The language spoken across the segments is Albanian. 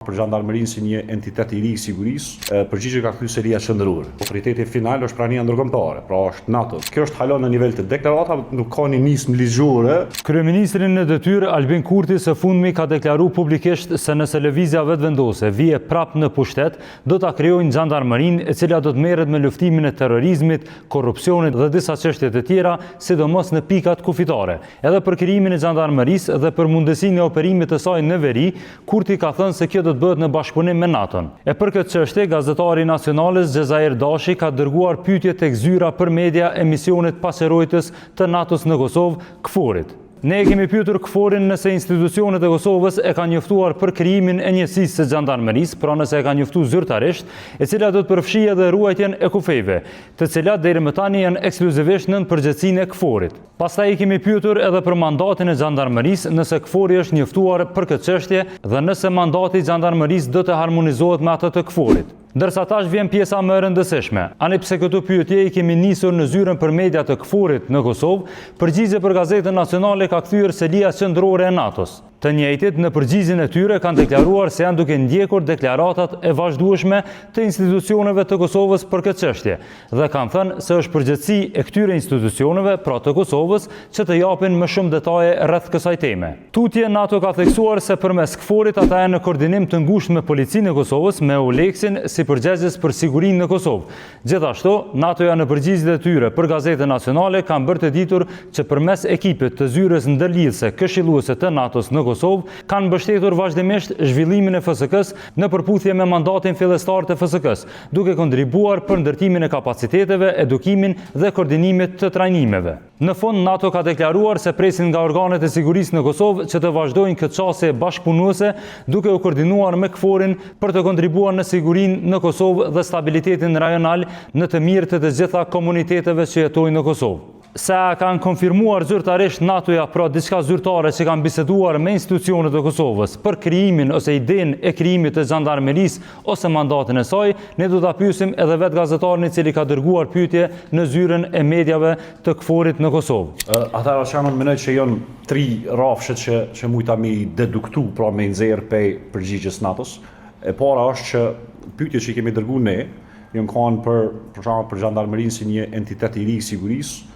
Për Zhandarmerinë si një entitet i ri i sigurisë, përgjigje ka kthy seria qendrore. Autoriteti final është prania ndërkombëtare, pra është NATO. Kjo është hala në nivel të deklarata, nuk ka një nismë ligjore. Kryeministri në detyrë Albin Kurti së fundmi ka deklaruar publikisht se nëse lëvizja vetvendose vije prapë në pushtet, do ta krijojnë Zhandarmerinë e cila do të merret me luftimin e terrorizmit, korrupsionit dhe disa çështje të tjera, sidomos në pikat kufitare. Edhe për krijimin e Zhandarmerisë dhe për mundësinë e operimit të saj në veri, Kurti ka thënë se kjo do të bëhet në bashkëpunim me NATO-n. E për këtë çështje, gazetari nacionales Xhezair Dashi ka dërguar pyetje tek zyra për media e misionit paserojtës të NATO-s në Kosovë, KFOR-it. Ne kemi pyetur KFOR-in nëse institucionet e Kosovës e kanë njoftuar për krijimin e njësisë së Zhandarmerisë, pra nëse e kanë njoftuar zyrtarisht, e cila do të përfshijë edhe ruajtjen e kufejve, të cilat deri më tani janë ekskluzivisht nën përgjegjësinë e KFOR-it. Pastaj i kemi pyetur edhe për mandatin e Zhandarmerisë, nëse KFOR-i është njoftuar për këtë çështje dhe nëse mandati i Zhandarmerisë do të harmonizohet me atë të KFOR-it. Ndërsa tash vjen pjesa më e rëndësishme. Ani pse këto pyetje i kemi nisur në zyrën për media të KFOR-it në Kosovë, përgjigje për Gazetën Nacionale ka kthyer selia qendrore e NATO-s. Të njëjtit në përgjigjen e tyre kanë deklaruar se janë duke ndjekur deklaratat e vazhdueshme të institucioneve të Kosovës për këtë çështje dhe kanë thënë se është përgjegjësi e këtyre institucioneve, pra të Kosovës, që të japin më shumë detaje rreth kësaj teme. Tutje NATO ka theksuar se përmes KFOR-it ata janë në koordinim të ngushtë me policinë e Kosovës, me EULEX-in si përgjegjës për sigurinë në Kosovë. Gjithashtu, NATO-ja në përgjigjet e tyre për Gazetën Nacionale kanë bërë të ditur që përmes ekipit të zyrës ndërlidhëse këshilluese të NATO-s në Kosovë kanë mbështetur vazhdimisht zhvillimin e FSK-s në përputhje me mandatin fillestar të FSK-s, duke kontribuar për ndërtimin e kapaciteteve, edukimin dhe koordinimit të trajnimeve. Në fund, NATO ka deklaruar se presin nga organet e sigurisë në Kosovë që të vazhdojnë këtë çështje bashkëpunuese, duke u koordinuar me KFOR-in për të kontribuar në sigurinë në Kosovë dhe stabilitetin rajonal në të mirë të gjitha komuniteteve që jetojnë në Kosovë. Se kanë konfirmuar zyrtarisht NATO-ja pra diçka zyrtare që kanë biseduar me institucionet e Kosovës për krijimin ose idenë e krijimit të Zhandarmerisë ose mandatin e saj, ne do ta pyesim edhe vetë gazetarin i cili ka dërguar pyetje në zyrën e mediave të KFOR-it në Kosovë. Ata që mendoj që janë tri rrafshet që mujta me deduktu, pra me nxjerr pej përgjigjes NATO-s. E para është që pyetjet që kemi dërguar ne janë kanë për shembull për Zhandarmerinë si një entitet i ri i sigurisë,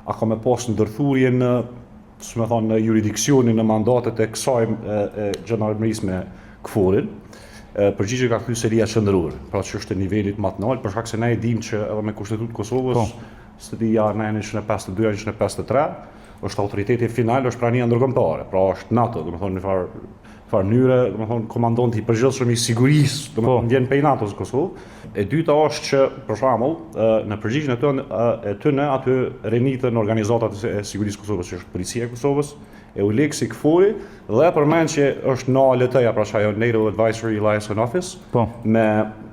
a ka me pas ndërthurje në juridiksionin në mandatet e kësaj Zhandarmerisë me KFOR-in. Përgjigje ka kthy seria qendrore, pra që është e nivelit më të lartë, për shkak se ne e dimë që edhe me Kushtetutë Kosovës, studia 152, 153, është autoriteti final, është prania ndërkombëtare, pra është NATO, domethënë në farë mënyre, domethënë komandanti i përgjithshëm i sigurisë, domethënë vjen prej NATO-s Kosovë. E dyta është që, për shembull, në përgjigjen e tyre aty renitën organizatat e sigurisë Kosovës, që është policia e Kosovës, EULEX-i, KFOR-i, dhe përmend që është NALT-ja, pra që ajo NATO Advisory Liaison Office,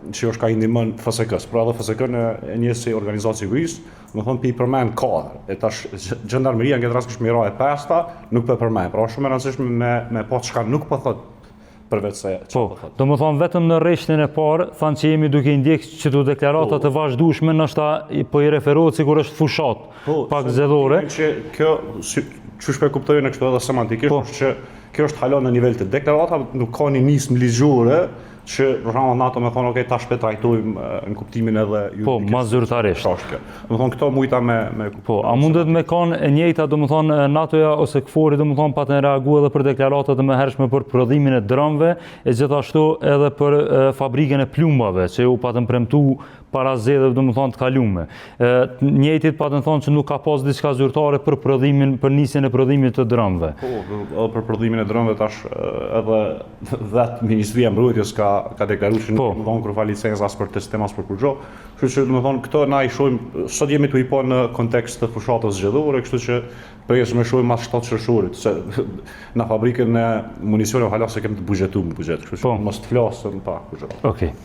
që është ka i ndihmon FSK-s, pra edhe FSK në një si organizatë sigurisë, domethënë pi përmend katër. E tash Zhandarmeria në këtë rast është mira e pesta, nuk po përmend. Pra është shumë e rëndësishme me pa çka nuk po thot përveç se çfarë po thot. Domethënë vetëm në rreshtin e parë thanë që jemi duke ndjek çdo deklarata të vazhdueshme, ndoshta po i referohet sikur është fushat pak zgjedhore. Që kjo çu shpe kuptojnë kështu edhe semantikisht është që kjo është hala në nivel të deklarata, nuk ka një nismë ligjore që për shembull NATO më thonë okay, tash pe trajtojmë në kuptimin edhe juridikisht. Ma zyrtarisht. Domethënë këto mujta me a mundet me kanë e njëjta domethënë NATO-ja ose KFOR-i domethënë pa të reaguar edhe për deklaratat e mëhershme për prodhimin e dronëve e gjithashtu edhe për fabrikën e plumbave që u patën premtu para zgjedhjeve domethënë të kaluara. Njëjtit patën thonë që nuk ka pas diçka zyrtare për prodhimin, për nisjen e prodhimit të dronëve. Po, për prodhimin e dronëve tash edhe vetë Ministria e Mbrojtjes ka deklaruar që nuk do të kur licenca as për testim as për kurrë. Kështu që domethënë këto na i shohim sot jemi tu i po në kontekst të fushatës zgjedhore, kështu që presim të shohim mas 7 qershorit se në fabrikën e municioneve hala se kemi të buxhetuar në buxhet, kështu që mos të flasëm pa kurrë. Okej.